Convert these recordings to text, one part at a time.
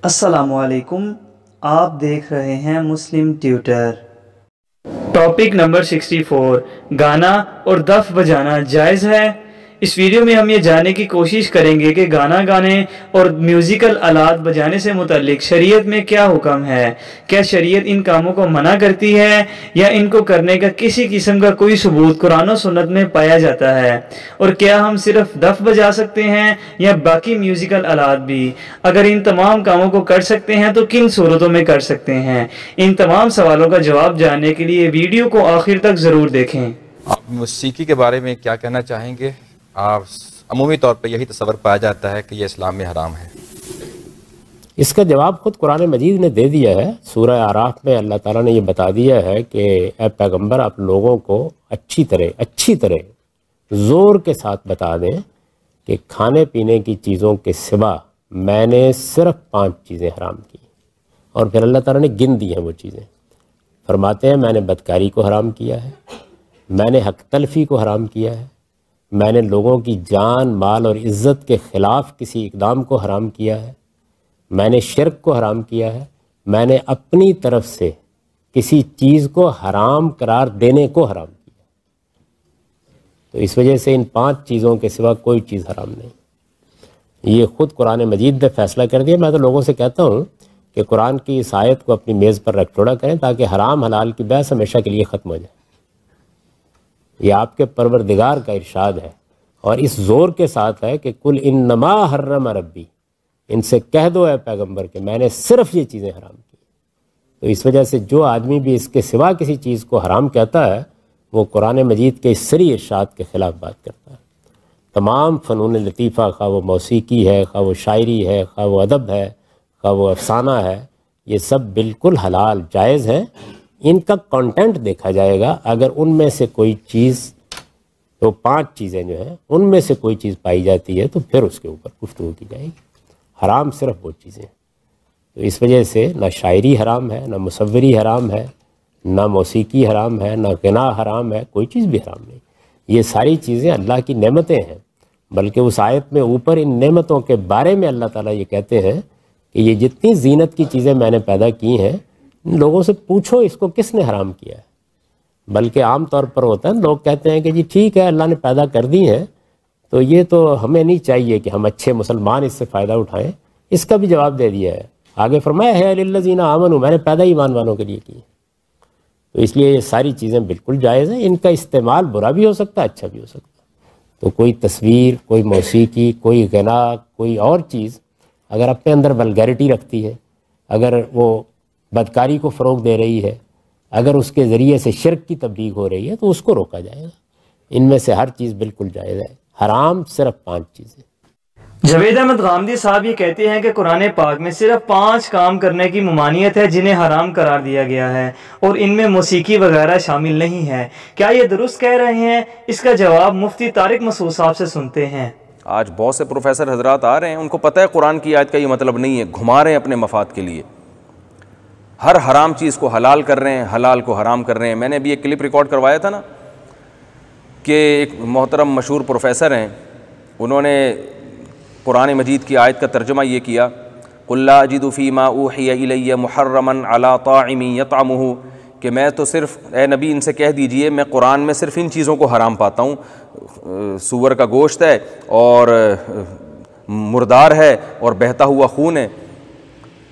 السلام علیکم، آپ دیکھ رہے ہیں مسلم ٹیوٹر۔ ٹاپک نمبر 64، گانا اور دف بجانا جائز ہے؟ اس ویڈیو میں ہم یہ جاننے کی کوشش کریں گے کہ گانا گانے اور میوزیکل آلات بجانے سے متعلق شریعت میں کیا حکم ہے۔ کیا شریعت ان کاموں کو منع کرتی ہے یا ان کو کرنے کا کسی قسم کا کوئی ثبوت قرآن و سنت میں پایا جاتا ہے؟ اور کیا ہم صرف دف بجا سکتے ہیں یا باقی میوزیکل آلات بھی؟ اگر ان تمام کاموں کو کر سکتے ہیں تو کن صورتوں میں کر سکتے ہیں؟ ان تمام سوالوں کا جواب جاننے کے لیے ویڈیو کو آخر تک ضرور دیکھیں۔ آپ موسیقی کے بارے میں کیا کہنا چاہیں گے؟ آپ عمومی طور پہ یہی تصور پایا جاتا ہے کہ یہ اسلام میں حرام ہے۔ اس کا جواب خود قرآن مجید نے دے دیا ہے۔ سورہ اعراف میں اللہ تعالیٰ نے یہ بتا دیا ہے کہ اے پیغمبر، آپ لوگوں کو اچھی طرح زور کے ساتھ بتا دیں کہ کھانے پینے کی چیزوں کے سوا میں نے صرف 5 چیزیں حرام کی، اور پھر اللہ تعالیٰ نے گن دی ہیں وہ چیزیں۔ فرماتے ہیں میں نے بدکاری کو حرام کیا ہے، میں نے حق تلفی کو حرام کیا ہے، میں نے لوگوں کی جان، مال اور عزت کے خلاف کسی اقدام کو حرام کیا ہے، میں نے شرک کو حرام کیا ہے، میں نے اپنی طرف سے کسی چیز کو حرام قرار دینے کو حرام کیا۔ تو اس وجہ سے ان 5 چیزوں کے سوا کوئی چیز حرام نہیں۔ یہ خود قرآن مجید نے فیصلہ کر دیا۔ میں تو لوگوں سے کہتا ہوں کہ قرآن کی اس آیت کو اپنی میز پر رکھ چھوڑا کریں تاکہ حرام حلال کی بحث ہمیشہ کے لیے ختم ہو جائے۔ یہ آپ کے پروردگار کا ارشاد ہے، اور اس زور کے ساتھ ہے کہ کل انما حرم ربی، ان سے کہہ دو اے پیغمبر کہ میں نے صرف یہ چیزیں حرام کی۔ تو اس وجہ سے جو آدمی بھی اس کے سوا کسی چیز کو حرام کہتا ہے وہ قرآن مجید کے اس سری ارشاد کے خلاف بات کرتا ہے۔ تمام فنون لطیفہ، خواہ وہ موسیقی ہے، خواہ وہ شاعری ہے، خواہ وہ ادب ہے، خواہ وہ افسانہ ہے، یہ سب بالکل حلال جائز ہیں۔ ان کا کنٹینٹ دیکھا جائے گا، اگر ان میں سے کوئی چیز، تو 5 چیزیں جو ہیں ان میں سے کوئی چیز پائی جاتی ہے تو پھر اس کے اوپر گفتگو کی جائے گی۔ حرام صرف وہ چیزیں۔ تو اس وجہ سے نہ شاعری حرام ہے، نہ مصوری حرام ہے، نہ موسیقی حرام ہے، نہ غنا حرام ہے، کوئی چیز بھی حرام نہیں۔ یہ ساری چیزیں اللہ کی نعمتیں ہیں، بلکہ اس آیت میں اوپر ان نعمتوں کے بارے میں اللہ تعالیٰ یہ کہتے ہیں کہ یہ جتنی زینت کی چیزیں میں نے پیدا کی ہیں، لوگوں سے پوچھو اس کو کس نے حرام کیا ہے۔ بلکہ عام طور پر ہوتا ہے لوگ کہتے ہیں کہ جی ٹھیک ہے اللہ نے پیدا کر دی ہیں تو یہ تو ہمیں نہیں چاہیے کہ ہم اچھے مسلمان اس سے فائدہ اٹھائیں۔ اس کا بھی جواب دے دیا ہے، آگے فرمایا ہے للذین آمنوا، میں نے پیدا ایمان والوں کے لیے کی۔ تو اس لیے یہ ساری چیزیں بالکل جائز ہیں۔ ان کا استعمال برا بھی ہو سکتا ہے، اچھا بھی ہو سکتا ہے۔ تو کوئی تصویر، کوئی موسیقی، کوئی غنا، کوئی اور چیز اگر اپنے اندر ولگیرٹی رکھتی ہے، اگر وہ بدکاری کو فروغ دے رہی ہے، اگر اس کے ذریعے سے شرک کی تبلیغ ہو رہی ہے تو اس کو روکا جائے گا۔ ان میں سے ہر چیز بالکل جائز ہے، حرام صرف 5 چیزیں۔ جاوید احمد غامدی صاحب یہ کہتے ہیں کہ قرآن پاک میں صرف 5 کام کرنے کی ممانعت ہے جنہیں حرام قرار دیا گیا ہے، اور ان میں موسیقی وغیرہ شامل نہیں ہے۔ کیا یہ درست کہہ رہے ہیں؟ اس کا جواب مفتی طارق مسعود صاحب سے سنتے ہیں۔ آج بہت سے پروفیسر حضرات آ رہے ہیں، ان کو پتہ ہے قرآن کی آیت کا یہ مطلب نہیں ہے، گھما رہے ہیں اپنے مفاد کے لیے، ہر حرام چیز کو حلال کر رہے ہیں، حلال کو حرام کر رہے ہیں۔ میں نے ابھی ایک کلپ ریکارڈ کروایا تھا نا کہ ایک محترم مشہور پروفیسر ہیں، انہوں نے قرآن مجید کی آیت کا ترجمہ یہ کیا، قُلْ لَا أَجِدُ فِي مَا أُوحِيَ إِلَيَّ مُحَرَّمًا عَلَىٰ طَاعِمٍ يَطْعَمُهُ، کہ میں تو صرف، اے نبی ان سے کہہ دیجئے میں قرآن میں صرف ان چیزوں کو حرام پاتا ہوں، سور کا گوشت ہے اور مردار ہے اور بہتا ہوا خون ہے۔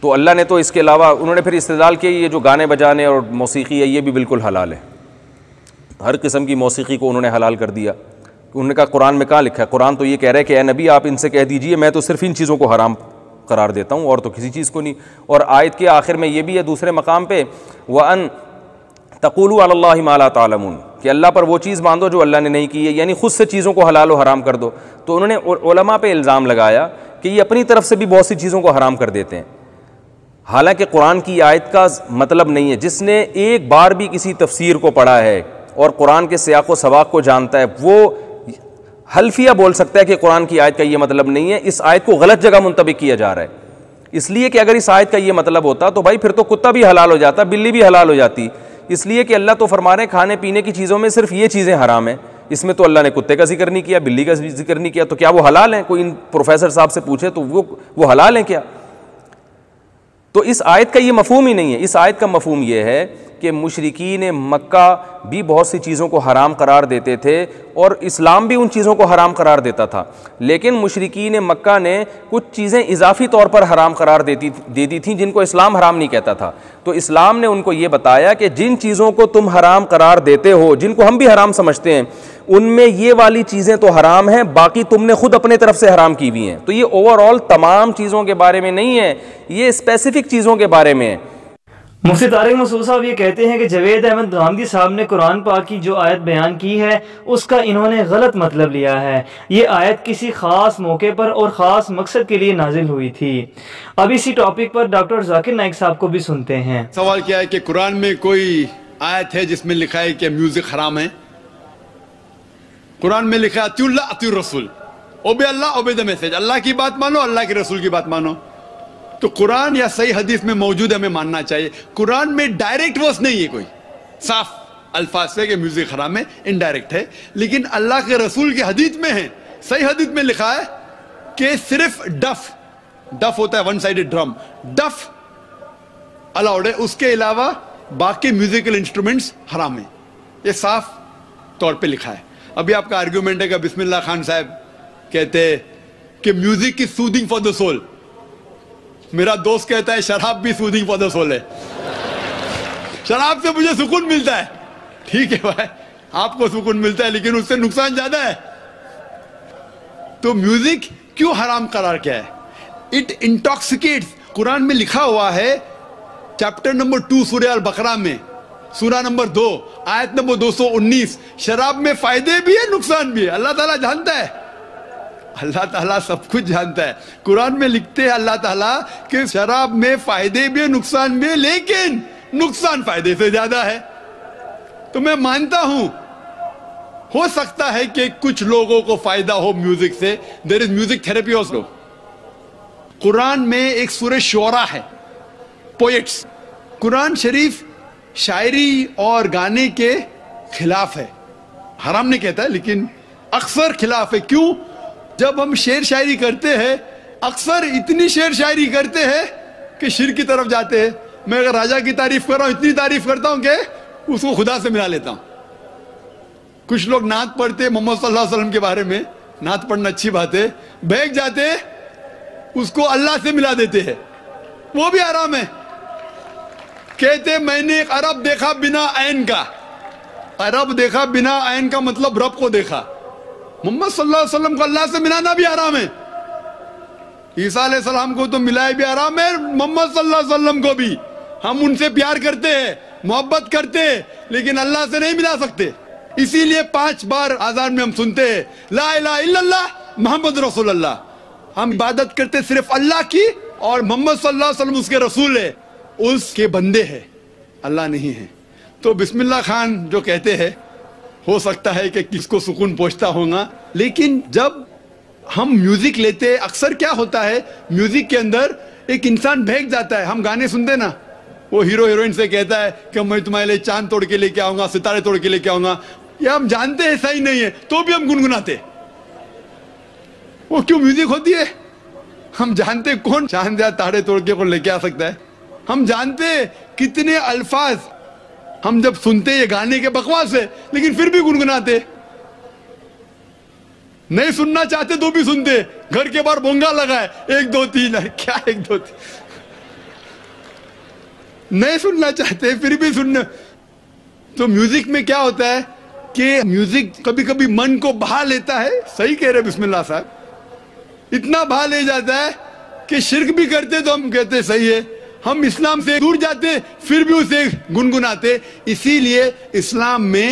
تو اللہ نے تو اس کے علاوہ، انہوں نے پھر استدلال کیا یہ جو گانے بجانے اور موسیقی ہے یہ بھی بالکل حلال ہے، ہر قسم کی موسیقی کو انہوں نے حلال کر دیا۔ انہوں نے کہا قرآن میں کہاں لکھا ہے؟ قرآن تو یہ کہہ رہا ہے کہ اے نبی آپ ان سے کہہ دیجئے میں تو صرف ان چیزوں کو حرام قرار دیتا ہوں اور تو کسی چیز کو نہیں۔ اور آیت کے آخر میں یہ بھی ہے دوسرے مقام پہ، وَأَن تَقُولُوا عَلَى اللَّهِ مَا لَا تَعْلَمُونَ، کہ اللہ پر وہ چیز باندھو جو اللہ نے نہیں کی ہے، یعنی خود سے چیزوں کو حلال و حرام کر دو۔ تو انہوں نے علماء پہ الزام لگایا کہ یہ اپنی طرف سے بھی بہت سی چیزوں کو حرام کر دیتے ہیں، حالانکہ قرآن کی آیت کا مطلب نہیں ہے۔ جس نے ایک بار بھی کسی تفسیر کو پڑھا ہے اور قرآن کے سیاق و سباق کو جانتا ہے وہ حلفیہ بول سکتا ہے کہ قرآن کی آیت کا یہ مطلب نہیں ہے، اس آیت کو غلط جگہ منطبق کیا جا رہا ہے۔ اس لیے کہ اگر اس آیت کا یہ مطلب ہوتا تو بھائی پھر تو کتا بھی حلال ہو جاتا، بلی بھی حلال ہو جاتی، اس لیے کہ اللہ تو فرما رہے ہیں کھانے پینے کی چیزوں میں صرف یہ چیزیں حرام ہیں، اس میں تو اللہ نے کتے کا ذکر نہیں کیا، بلی کا ذکر نہیں کیا، تو کیا وہ حلال ہیں؟ کوئی ان پروفیسر صاحب سے پوچھے تو وہ حلال ہیں کیا؟ تو اس آیت کا یہ مفہوم ہی نہیں ہے. اس آیت کا مفہوم یہ ہے کہ مشرکین مکہ بھی بہت سی چیزوں کو حرام قرار دیتے تھے اور اسلام بھی ان چیزوں کو حرام قرار دیتا تھا, لیکن مشرکین مکہ نے کچھ چیزیں اضافی طور پر حرام قرار دیتی تھیں جن کو اسلام حرام نہیں کہتا تھا. تو اسلام نے ان کو یہ بتایا کہ جن چیزوں کو تم حرام قرار دیتے ہو, جن کو ہم بھی حرام سمجھتے ہیں, ان میں یہ والی چیزیں تو حرام ہیں, باقی تم نے خود اپنے طرف سے حرام کی ہوئی ہیں. تو یہ اوور آل تمام چیزوں کے بارے میں نہیں ہے, یہ اسپیسیفک چیزوں کے بارے میں ہے. مفتی طارق مسعود صاحب یہ کہتے ہیں کہ جوید احمد غامدی صاحب نے قرآن پاک کی جو آیت بیان کی ہے اس کا انہوں نے غلط مطلب لیا ہے. یہ آیت کسی خاص موقع پر اور خاص مقصد کے لیے نازل ہوئی تھی. اب اسی ٹاپک پر ڈاکٹر ذاکر نائک صاحب کو بھی سنتے ہیں. سوال کیا ہے کہ قرآن میں کوئی آیت ہے جس میں لکھا ہے کہ میوزک حرام ہے؟ قرآن میں لکھا ہے اطیعوا اللہ اطیعوا الرسول, obey Allah obey the message, اللہ کی بات مانو, اللہ کے رسول کی بات مانو. تو قرآن یا صحیح حدیث میں موجود ہے, ہمیں ماننا چاہیے. قرآن میں ڈائریکٹ ورس نہیں ہے کوئی صاف الفاظ سے کہ میوزک حرام ہے, انڈائریکٹ ہے, لیکن اللہ کے رسول کی حدیث میں ہے. صحیح حدیث میں لکھا ہے کہ صرف ڈف ہوتا ہے ون سائیڈڈ ڈرم, ڈف الاؤڈ ہے, اس کے علاوہ باقی میوزیکل انسٹرومنٹس حرام ہیں. یہ صاف طور پہ لکھا ہے. ابھی آپ کا آرگیومنٹ ہے کہ بسم اللہ خان صاحب کہتے کہ music is soothing for the civil. میرا دوست کہتا ہے شراب بھی سودنگ فار دا سول ہے, شراب سے مجھے سکون ملتا ہے. ٹھیک ہے بھائی, آپ کو سکون ملتا ہے, لیکن اس سے نقصان زیادہ ہے. تو میوزک کیوں حرام قرار کیا ہے؟ اٹ انٹاکسیکیٹس. قرآن میں لکھا ہوا ہے چیپٹر نمبر 2 سورہ البقرہ میں, سورہ نمبر 2 آیت نمبر 219, شراب میں فائدے بھی ہے نقصان بھی ہے. اللہ تعالیٰ جانتا ہے, اللہ تعالیٰ سب کچھ جانتا ہے. قرآن میں لکھتے ہیں اللہ تعالیٰ کہ شراب میں فائدے بھی ہے نقصان بھی ہے, لیکن نقصان فائدے سے زیادہ ہے. تو میں مانتا ہوں ہو سکتا ہے کہ کچھ لوگوں کو فائدہ ہو میوزک سے. دیر از میوزک تھراپی آلسو. قرآن میں ایک سورہ شعراء ہے, پوئٹس. قرآن شریف شاعری اور گانے کے خلاف ہے, حرام نہیں کہتا ہے لیکن اکثر خلاف ہے. کیوں؟ جب ہم شعر شاعری کرتے ہیں اکثر اتنی شعر شاعری کرتے ہیں کہ شرک کی طرف جاتے ہیں. میں اگر راجہ کی تعریف کر رہا ہوں اتنی تعریف کرتا ہوں کہ اس کو خدا سے ملا لیتا ہوں. کچھ لوگ نعت پڑھتے محمد صلی اللہ علیہ وسلم کے بارے میں, نعت پڑھنا اچھی بات ہے, بہک جاتے اس کو اللہ سے ملا دیتے ہیں, وہ بھی حرام ہے. کہتے میں نے ایک عرب دیکھا بنا عین کا. عرب دیکھا بنا عین کا مطلب رب کو دیکھا. محمد صلی اللہ علیہ وسلم کو اللہ سے ملانا بھی حرام ہے. عیسیٰ علیہ السلام کو تو ملائے بھی حرام ہے, محمد صلی اللہ علیہ وسلم کو بھی. ہم ان سے پیار کرتے ہیں, محبت کرتے ہیں, لیکن اللہ سے نہیں ملا سکتے. اسی لیے 5 بار آذان میں ہم سنتے ہیں لا الہ الا اللہ محمد رسول اللہ. ہم عبادت کرتے صرف اللہ کی, اور محمد صلی اللہ علیہ وسلم اس کے رسول ہے, اس کے بندے ہیں, اللہ نہیں ہے. تو بسم اللہ خان جو کہتے ہیں ہو سکتا ہے کہ کس کو سکون پہنچتا ہوگا, لیکن جب ہم میوزک لیتے اکثر کیا ہوتا ہے میوزک کے اندر ایک انسان بہک جاتا ہے. ہم گانے سنتے نا, وہ ہیرو ہیروئن سے کہتا ہے کہ میں تمہارے لیے چاند توڑ کے لے کے آؤں گا, ستارے توڑ کے لے کے آؤں گا. یہ ہم جانتے ہیں صحیح نہیں ہے تو بھی ہم گنگناتے. وہ کیوں میوزک ہوتی ہے؟ ہم جانتے کون چاند یا تارے توڑ کے لے کے آ سکتا ہے. ہم جانتے کتنے الفاظ ہم جب سنتے یہ گانے کے بکواس ہے, لیکن پھر بھی گنگناتے. نہیں سننا چاہتے تو بھی سنتے. گھر کے باہر بونگا لگا ہے 1 2 3, کیا 1 2 3, نہیں سننا چاہتے پھر بھی سننا. تو میوزک میں کیا ہوتا ہے کہ میوزک کبھی کبھی من کو بہا لیتا ہے. صحیح کہہ رہے بسم اللہ صاحب, اتنا بہا لے جاتا ہے کہ شرک بھی کرتے تو ہم کہتے صحیح ہے, ہم اسلام سے دور جاتے پھر بھی اسے گنگناتے. اسی لیے اسلام میں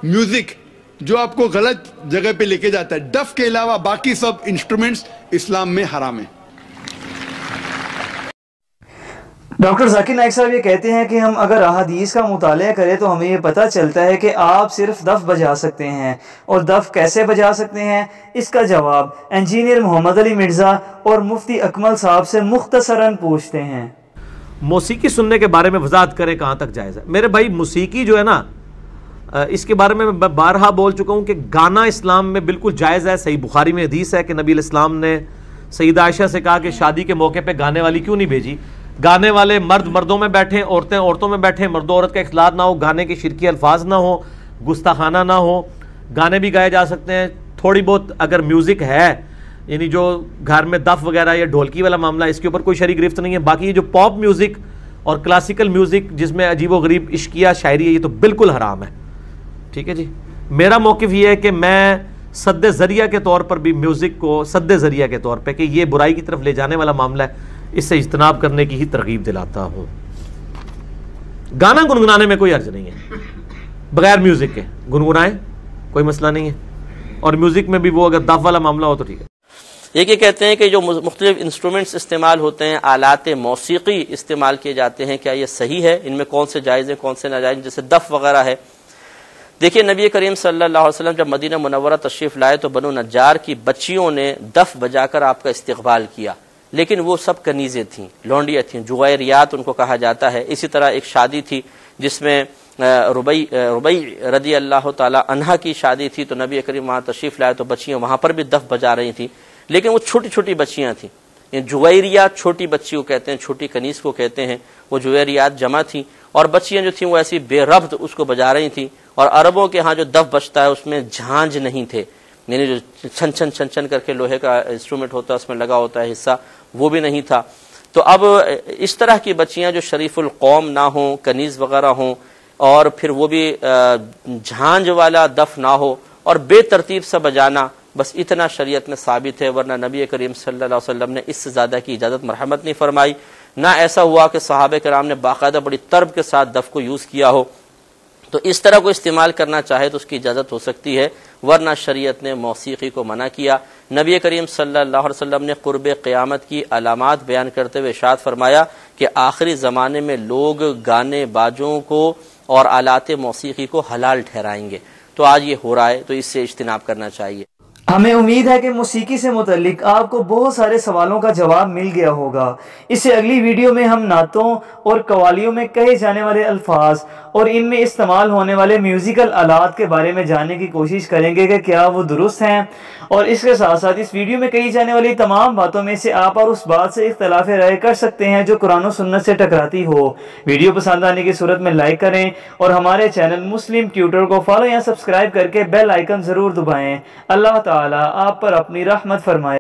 میوزک جو آپ کو غلط جگہ پہ لے کے جاتا ہے, ڈف کے علاوہ باقی سب انسٹرومنٹس اسلام میں حرام ہیں. ڈاکٹر ذاکر نائک صاحب یہ کہتے ہیں کہ ہم اگر احادیث کا مطالعہ کریں تو ہمیں یہ پتہ چلتا ہے کہ آپ صرف دف بجا سکتے ہیں, اور دف کیسے بجا سکتے ہیں اس کا جواب انجینئر محمد علی مرزا اور مفتی اکمل صاحب سے مختصراً پوچھتے ہیں. موسیقی سننے کے بارے میں وضاحت کریں کہاں تک جائز ہے. میرے بھائی موسیقی جو ہے نا, اس کے بارے میں بارہا بول چکا ہوں کہ گانا اسلام میں بالکل جائز ہے. صحیح بخاری میں حدیث ہے کہ نبی علیہ السلام نے سیدہ عائشہ سے کہا کہ شادی کے موقع پہ گانے والی کیوں نہیں بھیجی, گانے والے مرد مردوں میں بیٹھیں، عورتیں عورتوں میں بیٹھیں، مرد و عورت کا اختلاط نہ ہو، گانے کے شرکی الفاظ نہ ہو، گستاخانہ نہ ہو، گانے بھی گائے جا سکتے ہیں. تھوڑی بہت اگر میوزک ہے، یعنی جو گھر میں دف وغیرہ یا ڈھولکی والا معاملہ، اس کے اوپر کوئی شرعی گرفت نہیں ہے. باقی یہ جو پاپ میوزک اور کلاسیکل میوزک جس میں عجیب و غریب عشقیہ شاعری ہے، یہ تو بالکل حرام ہے. ٹھیک ہے جی. میرا موقف یہ ہے کہ میں سد ذریعہ کے طور پر بھی میوزک کو سد ذریعہ کے طور پہ کہ یہ برائی کی طرف لے جانے والا معاملہ ہے، اس سے اجتناب کرنے کی ہی ترغیب دلاتا ہوں. گانا گنگنانے میں کوئی حرج نہیں ہے، بغیر میوزک کے گنگنائیں، کوئی مسئلہ نہیں ہے. اور میوزک میں بھی وہ اگر دف والا معاملہ ہو تو ٹھیک ہے. یہ کہتے ہیں کہ جو مختلف انسٹرومنٹس استعمال ہوتے ہیں، آلات موسیقی استعمال کیے جاتے ہیں، کیا یہ صحیح ہے؟ ان میں کون سے جائز ہیں، کون سے ناجائز، جیسے دف وغیرہ ہے. دیکھیے نبی کریم صلی اللہ علیہ وسلم جب مدینہ منورہ تشریف لائے تو بنو نجار کی بچیوں نے دف بجا کر آپ کا استقبال کیا، لیکن وہ سب کنیزیں تھیں، لونڈیاں تھیں، جغیریات ان کو کہا جاتا ہے. اسی طرح ایک شادی تھی جس میں ربیع رضی اللہ تعالی عنہا کی شادی تھی، تو نبی کریم وہاں تشریف لائے تو بچیاں وہاں پر بھی دف بجا رہی تھیں، لیکن وہ چھوٹی چھوٹی بچیاں تھیں. جغیریات چھوٹی بچی کو کہتے ہیں، چھوٹی کنیز کو کہتے ہیں. وہ جغیریات جمع تھیں اور بچیاں جو تھیں وہ ایسی بے ربط اس کو بجا رہی تھیں. اور عربوں کے ہاں جو دف بجتا ہے اس میں جھانج نہیں تھے، یعنی جو چھن چھن چھن چھن کر کے لوہے کا انسٹرومنٹ ہوتا ہے اس میں لگا ہوتا ہے حصہ، وہ بھی نہیں تھا. تو اب اس طرح کی بچیاں جو شریف القوم نہ ہوں، کنیز وغیرہ ہوں، اور پھر وہ بھی جھانج والا دف نہ ہو اور بے ترتیب سے بجانا، بس اتنا شریعت میں ثابت ہے. ورنہ نبی کریم صلی اللہ علیہ وسلم نے اس سے زیادہ کی اجازت مرحمت نہیں فرمائی. نہ ایسا ہوا کہ صحابہ کرام نے باقاعدہ بڑی ترب کے ساتھ دف کو یوز کیا ہو. تو اس طرح کو استعمال کرنا چاہے تو اس کی اجازت ہو سکتی ہے، ورنہ شریعت نے موسیقی کو منع کیا. نبی کریم صلی اللہ علیہ وسلم نے قرب قیامت کی علامات بیان کرتے ہوئے ارشاد فرمایا کہ آخری زمانے میں لوگ گانے باجوں کو اور آلات موسیقی کو حلال ٹھہرائیں گے. تو آج یہ ہو رہا ہے، تو اس سے اجتناب کرنا چاہیے. ہمیں امید ہے کہ موسیقی سے متعلق آپ کو بہت سارے سوالوں کا جواب مل گیا ہوگا. اس سے اگلی ویڈیو میں ہم نعتوں اور قوالیوں میں کہے جانے والے الفاظ اور ان میں استعمال ہونے والے میوزیکل آلات کے بارے میں جاننے کی کوشش کریں گے کہ کیا وہ درست ہیں. اور اس کے ساتھ ساتھ اس ویڈیو میں کہی جانے والی تمام باتوں میں سے آپ اور اس بات سے اختلاف رائے کر سکتے ہیں جو قرآن و سنت سے ٹکراتی ہو. ویڈیو پسند آنے کی صورت میں لائک کریں اور ہمارے چینل مسلم ٹیوٹر کو فالو یا سبسکرائب کر کے بیل آئیکن ضرور دبائیں. اللہ تعالیٰ آپ پر اپنی رحمت فرمائے.